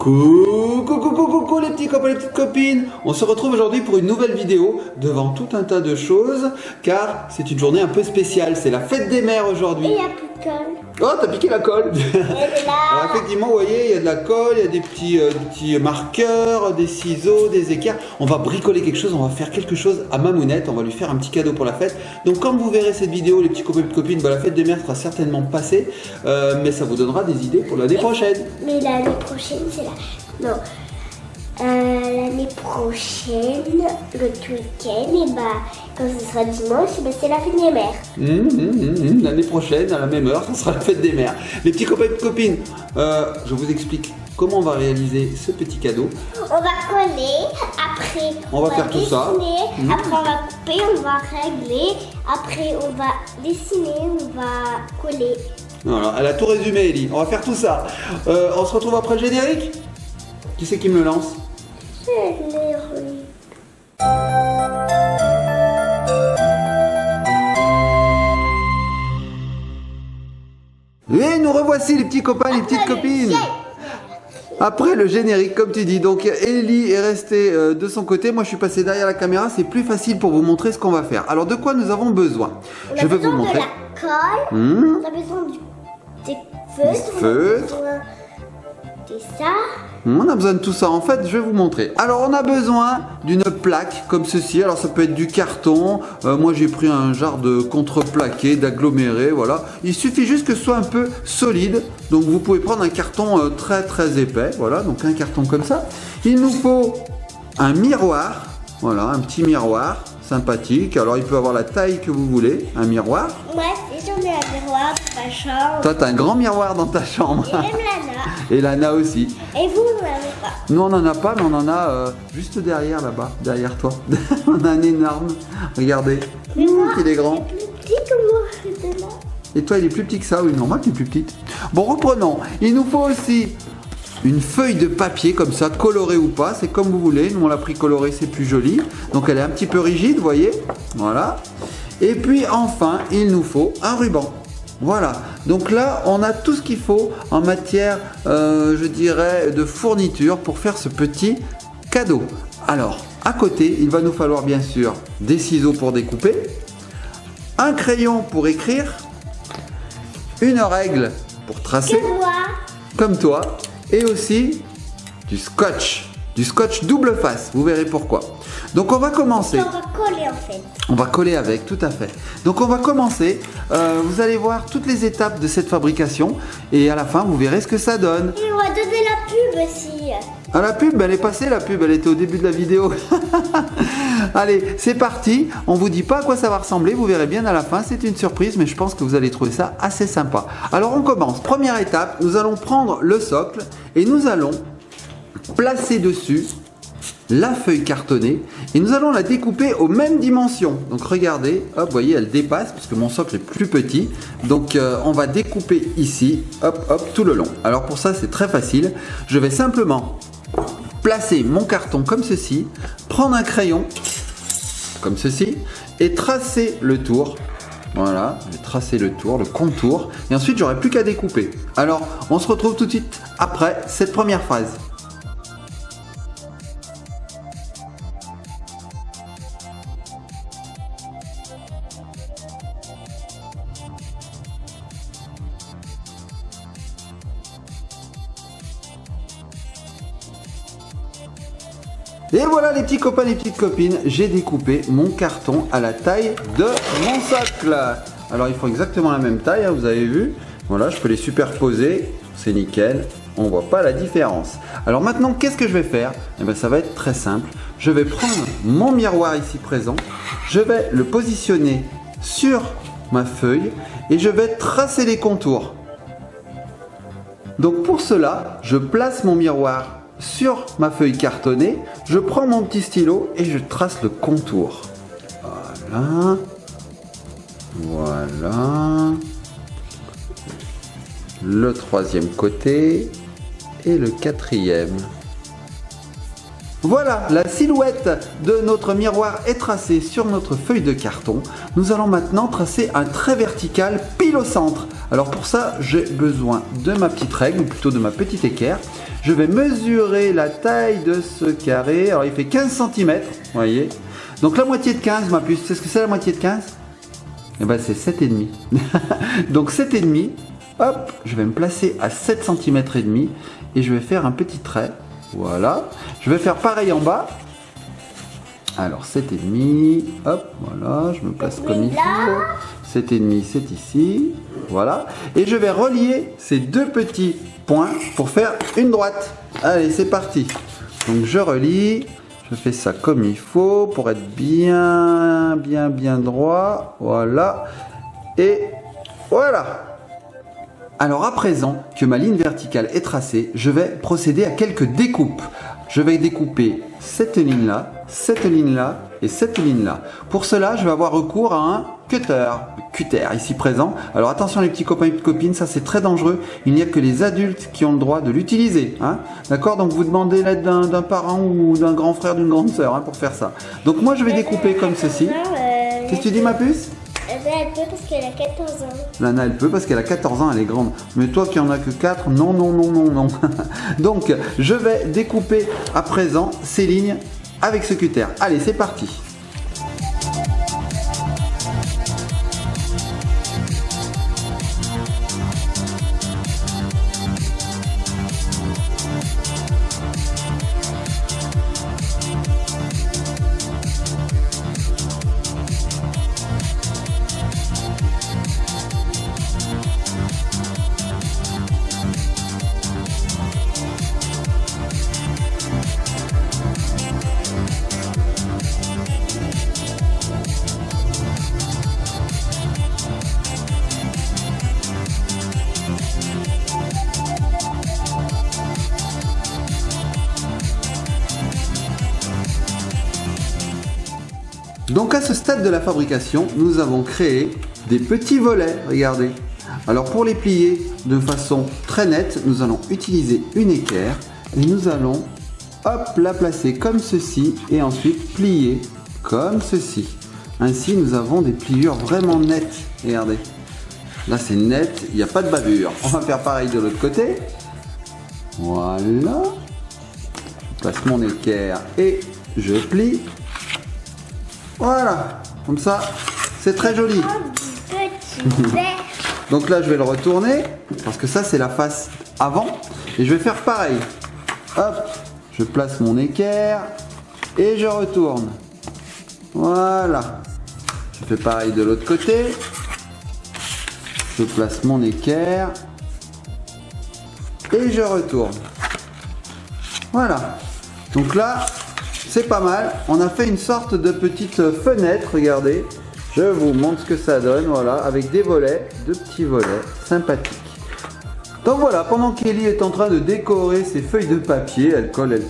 Coucou les petits copains et les petites copines. On se retrouve aujourd'hui pour une nouvelle vidéo devant tout un tas de choses car c'est une journée un peu spéciale, c'est la fête des mères aujourd'hui. Et il y a plus de colle. Oh, t'as piqué la colle. Elle est là. Alors effectivement, vous voyez, il y a de la colle, il y a des petits marqueurs, des ciseaux, des équerres. On va bricoler quelque chose, on va faire quelque chose à Mamounette, on va lui faire un petit cadeau pour la fête. Donc quand vous verrez cette vidéo, les petits copains et les petites copines, la fête des mères sera certainement passée, mais ça vous donnera des idées pour l'année prochaine. Mais l'année prochaine, c'est là. Non. L'année prochaine, le week-end, et quand ce sera dimanche, c'est la fête des mères. L'année prochaine, à la même heure, ça sera la fête des mères. Les petits copains et petites copines, je vous explique comment on va réaliser ce petit cadeau. On va coller, après on va faire tout ça. Après on va couper, on va régler, après on va dessiner, on va coller. Voilà, elle a tout résumé, Ellie. On va faire tout ça. On se retrouve après le générique. Qui c'est qui me le lance? C'est l'héroïne. Et nous revoici les petits copains, les petites copines. Après le générique, comme tu dis. Donc Ellie est restée de son côté. Moi je suis passé derrière la caméra. C'est plus facile pour vous montrer ce qu'on va faire. Alors de quoi nous avons besoin? Je vais vous montrer. On a besoin de la colle. On a besoin des feutres. On a besoin de tout ça. En fait, je vais vous montrer. Alors, on a besoin d'une plaque comme ceci. Alors, ça peut être du carton. Moi, j'ai pris un genre de contreplaqué, d'aggloméré. Voilà. Il suffit juste que ce soit un peu solide. Donc, vous pouvez prendre un carton très très épais. Voilà. Donc, un carton comme ça. Il nous faut un miroir. Voilà, un petit miroir sympathique. Alors, il peut avoir la taille que vous voulez. Un miroir. Ouais, j'en ai un miroir dans ma chambre. Toi, tu as un grand miroir dans ta chambre. Et même Lana. Et Lana aussi. Et vous, vous n'en avez pas? Nous, on n'en a pas, mais on en a juste derrière, là-bas, derrière toi. On a un énorme. Regardez. Mais moi, il est grand. c'est plus petit que moi, c'est là. Et toi, il est plus petit que ça. Oui, normal, tu es plus petite. Bon, reprenons. Il nous faut aussi une feuille de papier, comme ça, colorée ou pas. C'est comme vous voulez. Nous, on l'a pris colorée, c'est plus joli. Donc, elle est un petit peu rigide, vous voyez. Voilà. Et puis, enfin, il nous faut un ruban. Voilà, donc là on a tout ce qu'il faut en matière, je dirais, de fourniture pour faire ce petit cadeau. Alors, à côté, il va nous falloir bien sûr des ciseaux pour découper, un crayon pour écrire, une règle pour tracer, comme toi, et aussi du scotch double face, vous verrez pourquoi. Donc on va commencer. On va coller en fait. On va coller avec, tout à fait. Donc on va commencer. Vous allez voir toutes les étapes de cette fabrication et à la fin vous verrez ce que ça donne. Et on va donner la pub aussi. Ah, la pub, elle est passée, la pub, elle était au début de la vidéo. Allez, c'est parti. On vous dit pas à quoi ça va ressembler, vous verrez bien à la fin. C'est une surprise, mais je pense que vous allez trouver ça assez sympa. Alors on commence. Première étape, nous allons prendre le socle et nous allons placer dessus la feuille cartonnée et nous allons la découper aux mêmes dimensions. Donc regardez, hop, vous voyez, elle dépasse puisque mon socle est plus petit. Donc on va découper ici, hop, hop, tout le long. Alors pour ça, c'est très facile. Je vais simplement placer mon carton comme ceci, prendre un crayon comme ceci et tracer le tour. Voilà, je vais tracer le tour, le contour et ensuite j'aurai plus qu'à découper. Alors on se retrouve tout de suite après cette première phase. Et voilà les petits copains, les petites copines, j'ai découpé mon carton à la taille de mon socle. Alors il faut exactement la même taille, hein, vous avez vu. Voilà, je peux les superposer, c'est nickel, on voit pas la différence. Alors maintenant, qu'est-ce que je vais faire? Eh bien, ça va être très simple. Je vais prendre mon miroir ici présent, je vais le positionner sur ma feuille et je vais tracer les contours. Donc pour cela, je place mon miroir sur ma feuille cartonnée, je prends mon petit stylo et je trace le contour. Voilà. Voilà. Le troisième côté et le quatrième. Voilà, la silhouette de notre miroir est tracée sur notre feuille de carton. Nous allons maintenant tracer un trait vertical pile au centre. Alors pour ça, j'ai besoin de ma petite règle, ou plutôt de ma petite équerre. Je vais mesurer la taille de ce carré. Alors il fait 15 cm, vous voyez. Donc la moitié de 15, ma puce, c'est ce que c'est la moitié de 15? Eh ben c'est 7,5. Donc 7,5, hop, je vais me placer à 7 cm et demi et je vais faire un petit trait. Voilà. Je vais faire pareil en bas. Alors 7,5, hop, voilà, je me place comme il faut. 7,5, c'est ici. Voilà. Et je vais relier ces deux petits points pour faire une droite. Allez, c'est parti. Donc je relie. Je fais ça comme il faut pour être bien droit. Voilà. Et voilà. Alors à présent que ma ligne verticale est tracée, je vais procéder à quelques découpes. Je vais découper cette ligne-là, cette ligne-là et cette ligne-là. Pour cela, je vais avoir recours à un cutter ici présent. Alors attention les petits copains et petites copines, ça c'est très dangereux. Il n'y a que les adultes qui ont le droit de l'utiliser. Hein, d'accord? Donc vous demandez l'aide d'un parent ou d'un grand frère, d'une grande sœur pour faire ça. Donc moi je vais découper comme ceci. Qu'est-ce que tu dis ma puce? Elle peut parce qu'elle a 14 ans. Lana, elle peut parce qu'elle a 14 ans, elle est grande. Mais toi qui en as que 4, non. Donc, je vais découper à présent ces lignes avec ce cutter. Allez, c'est parti. Donc à ce stade de la fabrication, nous avons créé des petits volets, regardez. Alors pour les plier de façon très nette, nous allons utiliser une équerre et nous allons hop, la placer comme ceci et ensuite plier comme ceci. Ainsi nous avons des pliures vraiment nettes, regardez. Là c'est net, il n'y a pas de bavure. On va faire pareil de l'autre côté. Voilà. Je place mon équerre et je plie. Voilà, comme ça, c'est très joli. Donc là, je vais le retourner, parce que ça, c'est la face avant. Et je vais faire pareil. Hop, je place mon équerre et je retourne. Voilà. Je fais pareil de l'autre côté. Je place mon équerre et je retourne. Voilà. Donc là, c'est pas mal, on a fait une sorte de petite fenêtre, regardez. Je vous montre ce que ça donne, voilà, avec des volets, deux petits volets sympathiques. Donc voilà, pendant qu'Ellie est en train de décorer ses feuilles de papier, elle colle,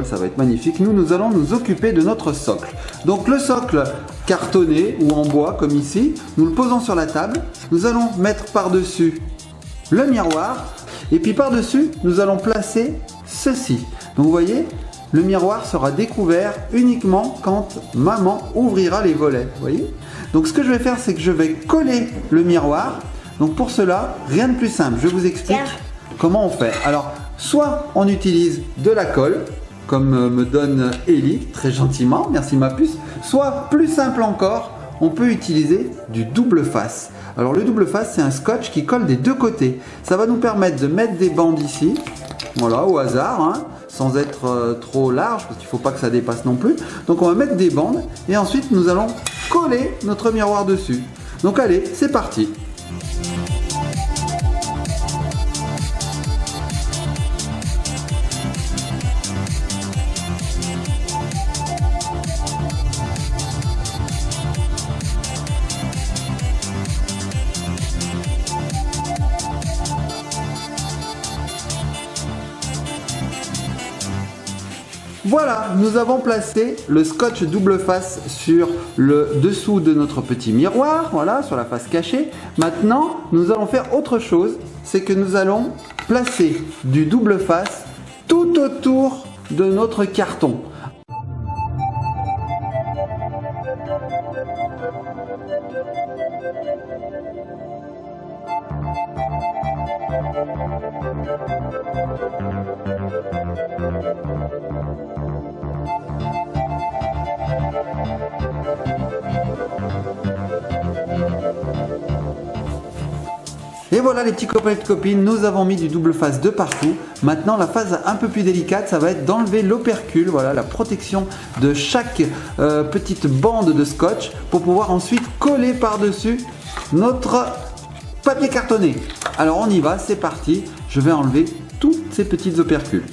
ça va être magnifique. Nous allons nous occuper de notre socle. Donc le socle cartonné ou en bois, comme ici, nous le posons sur la table. Nous allons mettre par-dessus le miroir. Et puis par-dessus, nous allons placer ceci. Donc vous voyez, le miroir sera découvert uniquement quand maman ouvrira les volets. Vous voyez? Donc ce que je vais faire, c'est que je vais coller le miroir. Donc pour cela, rien de plus simple. Je vous explique comment on fait. Alors, soit on utilise de la colle, comme me donne Ellie, très gentiment, merci ma puce. Soit, plus simple encore, on peut utiliser du double face. Alors le double face, c'est un scotch qui colle des deux côtés. Ça va nous permettre de mettre des bandes ici, voilà, au hasard, hein, sans être trop large, parce qu'il ne faut pas que ça dépasse non plus. Donc on va mettre des bandes et ensuite nous allons coller notre miroir dessus. Donc allez, c'est parti. Voilà, nous avons placé le scotch double face sur le dessous de notre petit miroir, voilà, sur la face cachée. Maintenant, nous allons faire autre chose, c'est que nous allons placer du double face tout autour de notre carton. Et voilà les petits copains et petites copines, nous avons mis du double face de partout. Maintenant la phase un peu plus délicate, ça va être d'enlever l'opercule, voilà la protection de chaque petite bande de scotch pour pouvoir ensuite coller par-dessus notre papier cartonné. Alors on y va, c'est parti, je vais enlever toutes ces petites opercules.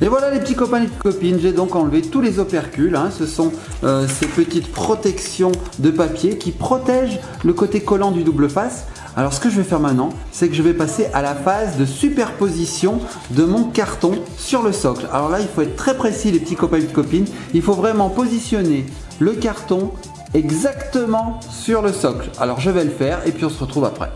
Et voilà les petits copains et les petites copines, j'ai donc enlevé tous les opercules, hein. Ce sont ces petites protections de papier qui protègent le côté collant du double face. Alors ce que je vais faire maintenant, c'est que je vais passer à la phase de superposition de mon carton sur le socle. Alors là, il faut être très précis les petits copains et les petites copines, il faut vraiment positionner le carton exactement sur le socle. Alors je vais le faire et puis on se retrouve après.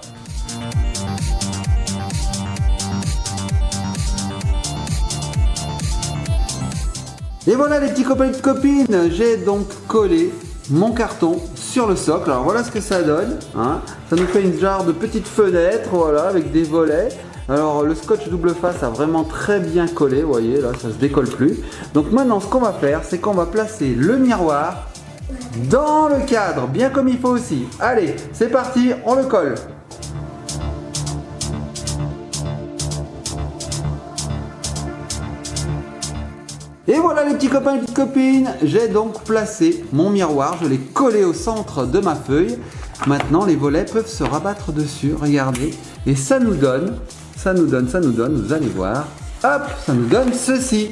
Et voilà les petits copains et petites copines, j'ai donc collé mon carton sur le socle. Alors voilà ce que ça donne, hein. Ça nous fait une genre de petite fenêtre, voilà, avec des volets. Alors le scotch double face a vraiment très bien collé, vous voyez, là ça se décolle plus. Donc maintenant ce qu'on va faire, c'est qu'on va placer le miroir dans le cadre, bien comme il faut aussi. Allez, c'est parti, on le colle. Et voilà les petits copains et petites copines, j'ai donc placé mon miroir, je l'ai collé au centre de ma feuille. Maintenant les volets peuvent se rabattre dessus, regardez. Et ça nous donne, vous allez voir, hop, ça nous donne ceci.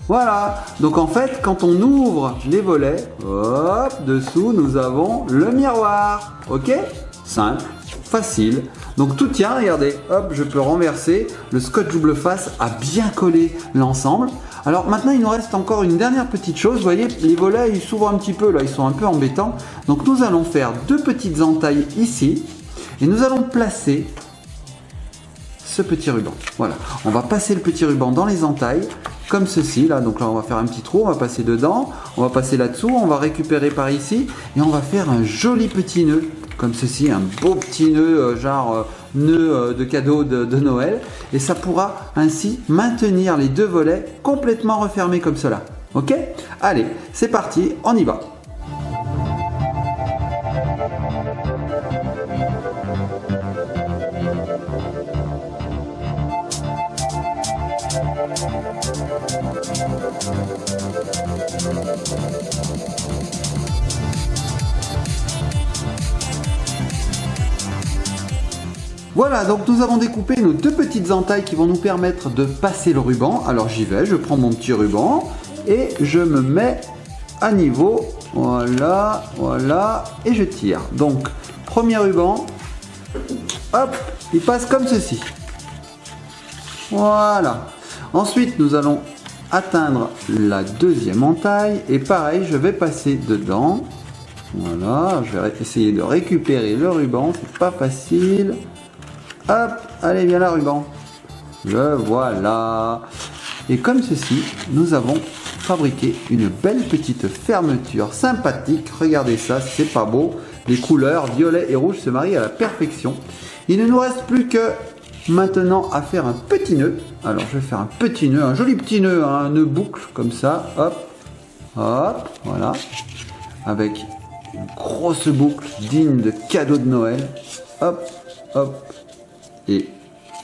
Voilà, donc en fait quand on ouvre les volets, hop, dessous nous avons le miroir. Ok? Simple, facile. Donc tout tient, regardez, hop, je peux renverser. Le scotch double face a bien collé l'ensemble. Alors maintenant il nous reste encore une dernière petite chose, vous voyez les volets ils s'ouvrent un petit peu là, ils sont un peu embêtants. Donc nous allons faire deux petites entailles ici et nous allons placer ce petit ruban. Voilà, on va passer le petit ruban dans les entailles comme ceci là, donc là on va faire un petit trou, on va passer dedans, on va passer là-dessous, on va récupérer par ici et on va faire un joli petit nœud comme ceci, un beau petit nœud genre nœud de cadeau de Noël et ça pourra ainsi maintenir les deux volets complètement refermés comme cela. Ok? Allez, c'est parti, on y va. Voilà, donc nous avons découpé nos deux petites entailles qui vont nous permettre de passer le ruban. Alors j'y vais, je prends mon petit ruban et je me mets à niveau. Voilà, voilà, et je tire. Donc, premier ruban, hop, il passe comme ceci. Voilà. Ensuite, nous allons atteindre la deuxième entaille et pareil, je vais passer dedans. Voilà, je vais essayer de récupérer le ruban, c'est pas facile. Hop, allez, viens là, ruban. Le voilà. Et comme ceci, nous avons fabriqué une belle petite fermeture sympathique. Regardez ça, c'est pas beau. Les couleurs violet et rouge se marient à la perfection. Il ne nous reste plus que maintenant à faire un petit nœud. Alors, je vais faire un petit nœud, un joli petit nœud, un nœud boucle comme ça. Hop, hop, voilà. Avec une grosse boucle digne de cadeau de Noël. Hop, hop. Et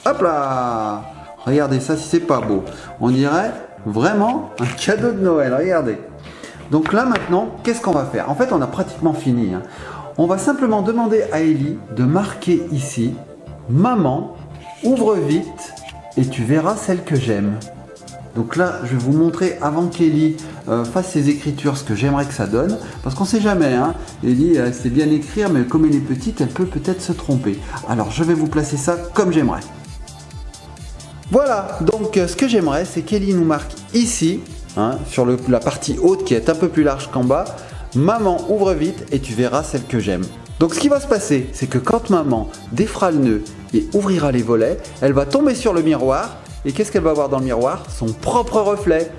hop là! Regardez ça, si c'est pas beau. On dirait vraiment un cadeau de Noël, regardez. Donc là maintenant, qu'est-ce qu'on va faire? En fait, on a pratiquement fini. Hein. On va simplement demander à Ellie de marquer ici « Maman, ouvre vite et tu verras celle que j'aime ». Donc là, je vais vous montrer avant qu'Ellie fasse ses écritures ce que j'aimerais que ça donne. Parce qu'on ne sait jamais, hein. Ellie, elle sait bien écrire, mais comme elle est petite, elle peut peut-être se tromper. Alors, je vais vous placer ça comme j'aimerais. Voilà, donc ce que j'aimerais, c'est qu'Ellie nous marque ici hein, sur la partie haute qui est un peu plus large qu'en bas. Maman, ouvre vite et tu verras celle que j'aime. Donc ce qui va se passer, c'est que quand maman défera le nœud et ouvrira les volets, elle va tomber sur le miroir. Et qu'est-ce qu'elle va voir dans le miroir? Son propre reflet.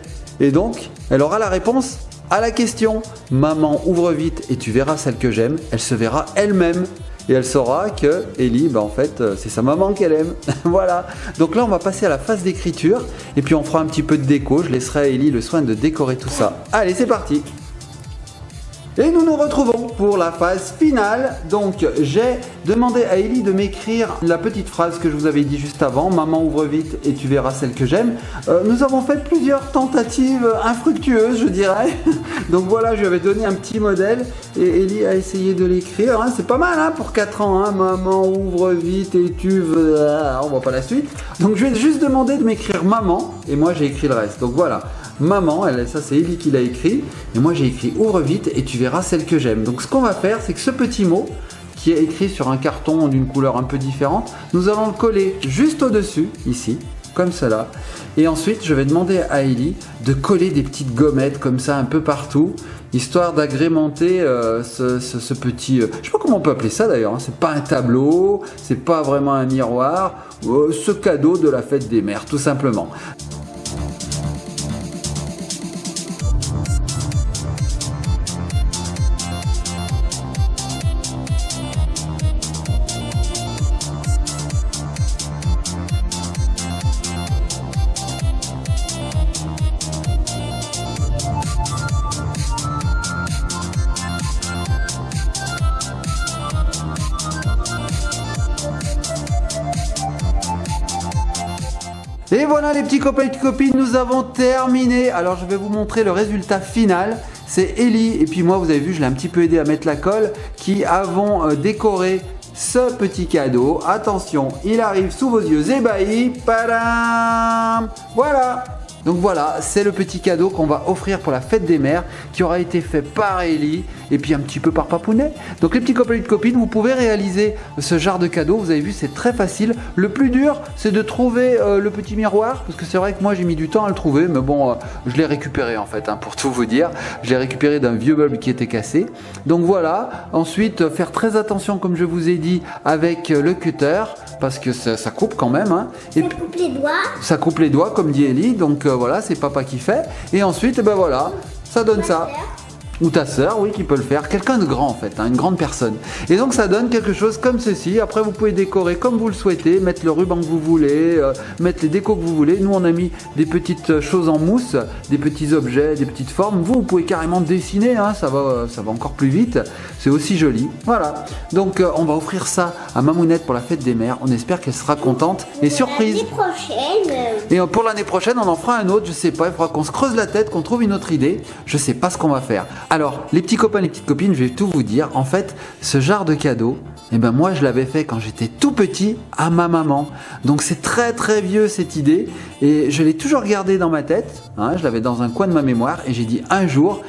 Et donc, elle aura la réponse à la question. Maman, ouvre vite et tu verras celle que j'aime. Elle se verra elle-même. Et elle saura que Ellie, en fait, c'est sa maman qu'elle aime. Voilà. Donc là, on va passer à la phase d'écriture. Et puis, on fera un petit peu de déco. Je laisserai à Ellie le soin de décorer tout ça. Allez, c'est parti! Et nous nous retrouvons pour la phase finale. Donc j'ai demandé à Ellie de m'écrire la petite phrase que je vous avais dit juste avant. Maman, ouvre vite et tu verras celle que j'aime. Nous avons fait plusieurs tentatives infructueuses, je dirais. Donc voilà, je lui avais donné un petit modèle et Ellie a essayé de l'écrire. Hein. C'est pas mal hein, pour 4 ans. Hein. Maman, ouvre vite et tu verras... On voit pas la suite. Donc je lui ai juste demandé de m'écrire maman et moi j'ai écrit le reste. Donc voilà. Maman, ça c'est Ellie qui l'a écrit, et moi j'ai écrit ouvre vite et tu verras celle que j'aime. Donc ce qu'on va faire, c'est que ce petit mot, qui est écrit sur un carton d'une couleur un peu différente, nous allons le coller juste au-dessus, ici, comme cela. Et ensuite, je vais demander à Ellie de coller des petites gommettes comme ça un peu partout, histoire d'agrémenter ce petit... je sais pas comment on peut appeler ça d'ailleurs, hein. C'est pas un tableau, c'est pas vraiment un miroir, ce cadeau de la fête des mères, tout simplement. Et voilà les petits copains et petites copines, nous avons terminé. Alors je vais vous montrer le résultat final. C'est Ellie et puis moi, vous avez vu, je l'ai un petit peu aidé à mettre la colle, qui avons décoré ce petit cadeau. Attention, il arrive sous vos yeux ébahis. Padam! Voilà! Donc voilà, c'est le petit cadeau qu'on va offrir pour la fête des mères, qui aura été fait par Ellie et puis un petit peu par Papounet. Donc les petits copains et copines, vous pouvez réaliser ce genre de cadeau. Vous avez vu, c'est très facile. Le plus dur, c'est de trouver le petit miroir, parce que c'est vrai que moi j'ai mis du temps à le trouver, mais bon, je l'ai récupéré en fait, hein, pour tout vous dire. Je l'ai récupéré d'un vieux meuble qui était cassé. Donc voilà, ensuite faire très attention, comme je vous ai dit, avec le cutter, parce que ça coupe quand même. Hein. Ça coupe les doigts. Ça coupe les doigts, comme dit Ellie. Donc voilà, c'est papa qui fait. Et ensuite, ben voilà, ça donne ça. Ou ta sœur, oui, qui peut le faire. Quelqu'un de grand en fait, hein, une grande personne. Et donc ça donne quelque chose comme ceci. Après vous pouvez décorer comme vous le souhaitez, mettre le ruban que vous voulez, mettre les décos que vous voulez. Nous on a mis des petites choses en mousse, des petits objets, des petites formes. Vous pouvez carrément dessiner, hein, ça va encore plus vite. C'est aussi joli. Voilà. Donc on va offrir ça à Mamounette pour la fête des mères. On espère qu'elle sera contente et surprise. L'année prochaine. Et pour l'année prochaine, on en fera un autre. Je sais pas, il faudra qu'on se creuse la tête, qu'on trouve une autre idée. Je sais pas ce qu'on va faire. Alors, les petits copains, les petites copines, je vais tout vous dire. En fait, ce genre de cadeau, moi je l'avais fait quand j'étais tout petit à ma maman. Donc c'est très très vieux cette idée et je l'ai toujours gardée dans ma tête. Hein, je l'avais dans un coin de ma mémoire et j'ai dit un jour,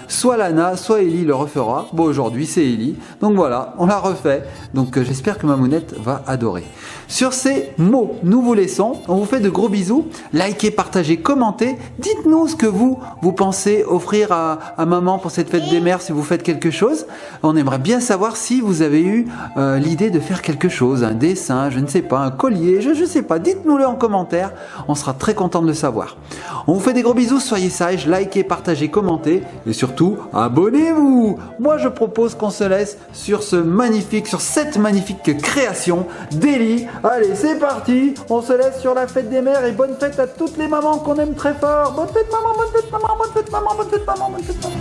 soit Lana, soit Ellie le refera. Bon, aujourd'hui c'est Ellie. Donc voilà, on l'a refait. Donc j'espère que Mamounette va adorer. Sur ces mots, nous vous laissons. On vous fait de gros bisous. Likez, partagez, commentez. Dites-nous ce que vous pensez offrir à maman pour cette fête des mères si vous faites quelque chose. On aimerait bien savoir si vous avez eu l'idée de faire quelque chose, un dessin, je ne sais pas, un collier, je ne sais pas. Dites-nous-le en commentaire. On sera très content de le savoir. On vous fait des gros bisous. Soyez sages, likez, partagez, commentez et surtout abonnez-vous. Moi, je propose qu'on se laisse sur cette magnifique création d'Ellie. Allez, c'est parti. On se laisse sur la fête des mères et bonne fête à toutes les mamans qu'on aime très fort. Bonne fête maman, bonne fête maman, bonne fête maman, bonne fête maman, bonne fête maman.